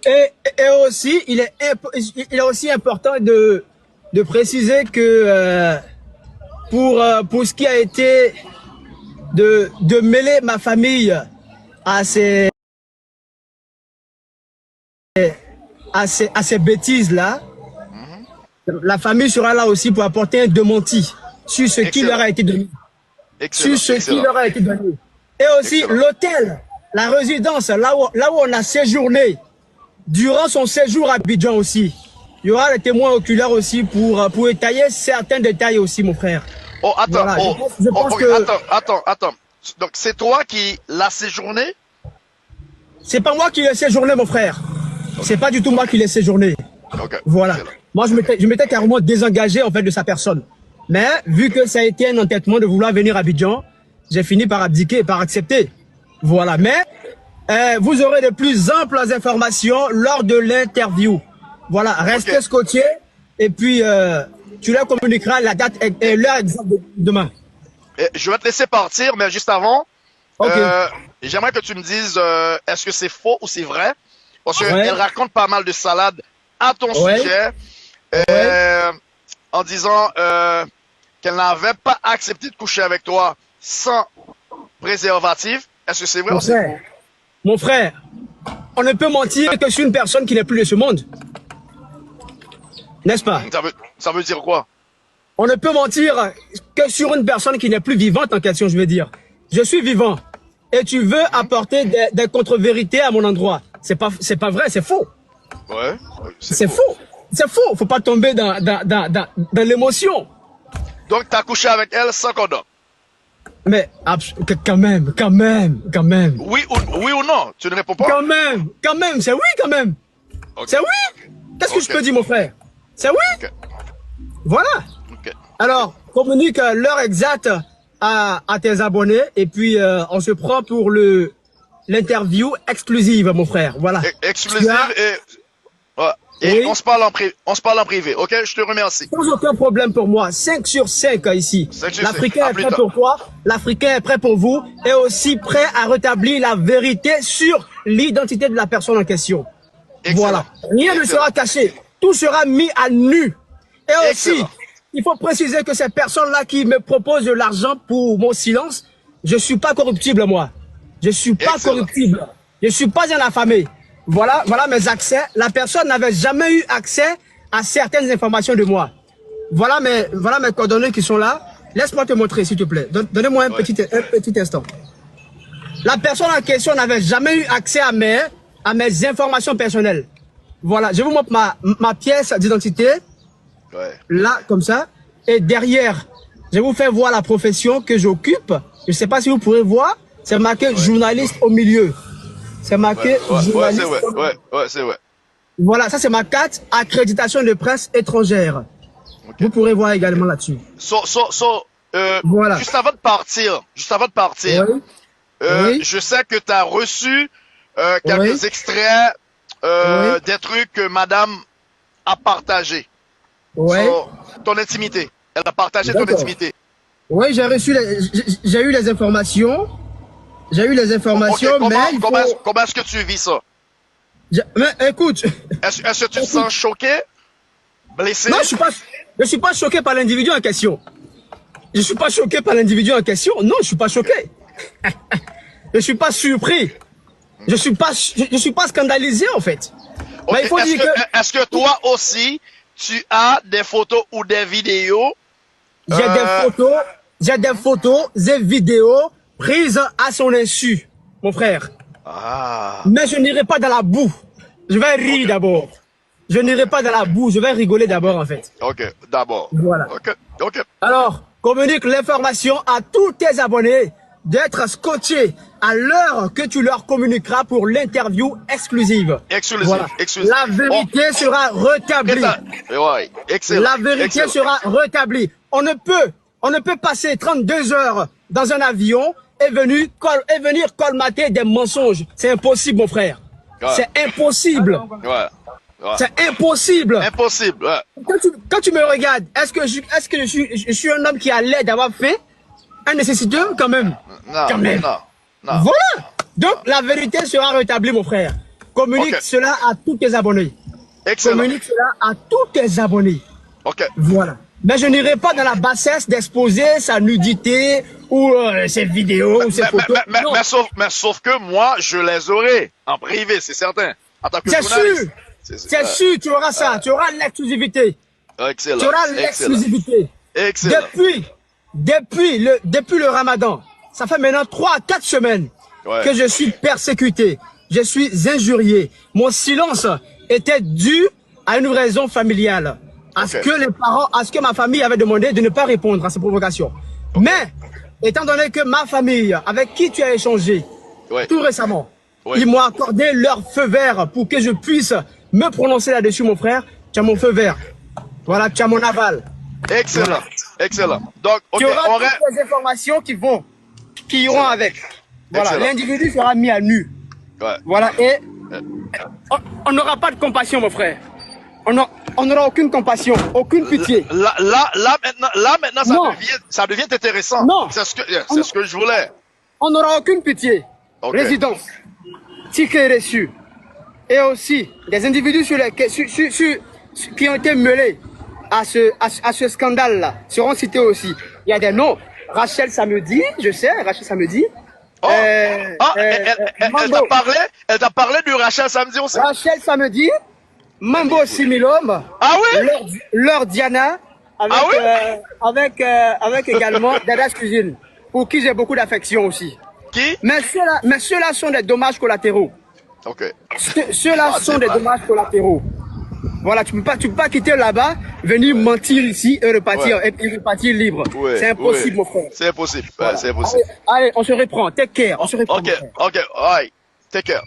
Et aussi, il est aussi important de préciser que pour ce qui a été de mêler ma famille à ces bêtises-là, la famille sera là aussi pour apporter un démenti sur ce qui leur a été donné. Sur ce qui leur a été donné. Et aussi l'hôtel, la résidence, là où on a séjourné, durant son séjour à Abidjan aussi. Il y aura des témoins oculaires aussi pour étayer certains détails aussi, mon frère. Oh, attends, voilà, je pense que... attends. Donc, c'est toi qui l'as séjourné? C'est pas moi qui l'ai séjourné, mon frère. C'est pas du tout moi qui l'ai séjourné. Voilà. Moi, je m'étais carrément désengagé, en fait, de sa personne. Mais, vu que ça a été un entêtement de vouloir venir à Abidjan, j'ai fini par abdiquer et par accepter. Voilà. Mais, vous aurez de plus amples informations lors de l'interview. Voilà. Restez scotchés. Et puis, tu leur communiqueras la date et l'heure exacte de demain. Je vais te laisser partir, mais juste avant, j'aimerais que tu me dises, est-ce que c'est faux ou c'est vrai? Parce qu'elle raconte pas mal de salades à ton sujet, en disant qu'elle n'avait pas accepté de coucher avec toi sans préservatif. Est-ce que c'est vrai ou c'est faux? Mon frère, on ne peut mentir que sur une personne qui n'est plus de ce monde. N'est-ce pas? Ça veut dire quoi? On ne peut mentir que sur une personne qui n'est plus vivante en question, je veux dire. Je suis vivant. Et tu veux apporter des contre-vérités à mon endroit. C'est pas vrai, c'est faux. Ouais. C'est faux. C'est faux. Faut pas tomber dans l'émotion. Donc, tu as couché avec elle sans condom? Mais, quand même. Oui ou non? Tu ne réponds pas? Quand même, c'est oui quand même. C'est oui. Qu'est-ce que je peux dire, mon frère? C'est oui. Voilà. Alors, communique l'heure exacte à tes abonnés et puis on se prend pour l'interview exclusive, mon frère. Voilà. Exclusive et on se parle en privé. Ok, je te remercie. Sans aucun problème pour moi. 5 sur 5 ici. L'Africain est prêt pour toi, l'Africain est prêt pour vous et aussi prêt à rétablir la vérité sur l'identité de la personne en question. Excellent. Voilà. Rien ne sera caché. Tout sera mis à nu. Et aussi, il faut préciser que ces personnes-là qui me proposent de l'argent pour mon silence, je suis pas corruptible, moi. Je suis pas corruptible. Je suis pas un affamé. Voilà mes accès. La personne n'avait jamais eu accès à certaines informations de moi. Voilà mes coordonnées qui sont là. Laisse-moi te montrer, s'il te plaît. Donnez-moi un petit instant. La personne en question n'avait jamais eu accès à mes informations personnelles. Voilà, je vous montre ma pièce d'identité. Là, comme ça. Et derrière, je vous fais voir la profession que j'occupe. Je ne sais pas si vous pourrez voir. C'est marqué journaliste au milieu. C'est marqué journaliste. C'est vrai. Voilà, ça c'est ma carte accréditation de presse étrangère. Vous pourrez voir également là-dessus. Voilà. Juste avant de partir, je sais que tu as reçu quelques extraits des trucs que madame a partagé. Ton intimité. Elle a partagé ton intimité. Oui, j'ai eu les informations. J'ai eu les informations, mais comment est-ce que tu vis ça? Mais écoute... Est-ce que tu te sens choqué? Blessé? Non, je suis pas choqué par l'individu en question. Je suis pas choqué par l'individu en question. Non, je suis pas choqué. Je suis pas surpris. Je suis pas scandalisé, en fait. Mais il faut dire que... Est-ce que toi aussi, tu as des photos ou des vidéos? J'ai des photos et vidéos prises à son insu, mon frère. Mais je n'irai pas dans la boue. Je vais rire d'abord. Je n'irai pas dans la boue. Je vais rigoler d'abord, en fait. Ok, d'abord. Voilà. Ok. Alors, communique l'information à tous tes abonnés d'être scotchés à l'heure que tu leur communiqueras pour l'interview exclusive. Voilà. La vérité sera rétablie. La vérité sera rétablie. On ne peut passer 32 heures dans un avion et venir colmater des mensonges. C'est impossible, mon frère. C'est impossible. C'est impossible. Quand tu me regardes, est-ce que je suis un homme qui a l'air d'avoir fait un nécessiteux quand même? Non. Voilà. Donc la vérité sera rétablie, mon frère. Communique cela à tous tes abonnés. Excellent. Communique cela à tous tes abonnés. Ok. Voilà. Mais je n'irai pas dans la bassesse d'exposer sa nudité ou ses vidéos ou ses photos. Mais sauf que moi, je les aurai en privé, c'est certain. En tant que journaliste. C'est sûr, tu auras ça. Tu auras l'exclusivité. Excellent. Tu auras l'exclusivité. Excellent. Depuis le Ramadan, ça fait maintenant 3 à 4 semaines que je suis persécuté. Je suis injurié. Mon silence était dû à une raison familiale. À ce que ma famille avait demandé de ne pas répondre à ces provocations. Mais, étant donné que ma famille, avec qui tu as échangé tout récemment, ils m'ont accordé leur feu vert pour que je puisse me prononcer là-dessus, mon frère. Tu as mon feu vert. Voilà, tu as mon aval. Excellent. Voilà. Excellent. Donc, tu auras toutes les informations qui iront avec. Voilà, l'individu sera mis à nu. Voilà, et on n'aura pas de compassion, mon frère. On n'aura aucune compassion, aucune pitié. Là maintenant, ça devient intéressant. Non. C'est ce que je voulais. On n'aura aucune pitié. Résidence, ticket reçu. Et aussi, des individus qui ont été mêlés à ce scandale-là seront cités aussi. Il y a des noms. Rachel Samedi, je sais, Rachel Samedi. Elle t'a parlé de Rachel Samedi aussi. Rachel Samedi. Mambo Similom, Laure Diana, avec également Dada's Cuisine, pour qui j'ai beaucoup d'affection aussi. Qui? Mais ceux-là sont des dommages collatéraux. Ceux-là sont des dommages collatéraux. Voilà, tu peux pas quitter là-bas, venir mentir ici et repartir libre. C'est impossible, mon frère. C'est impossible. Voilà. C'est impossible. Allez, on se reprend. Take care. On se reprend. Ok. All right. Take care.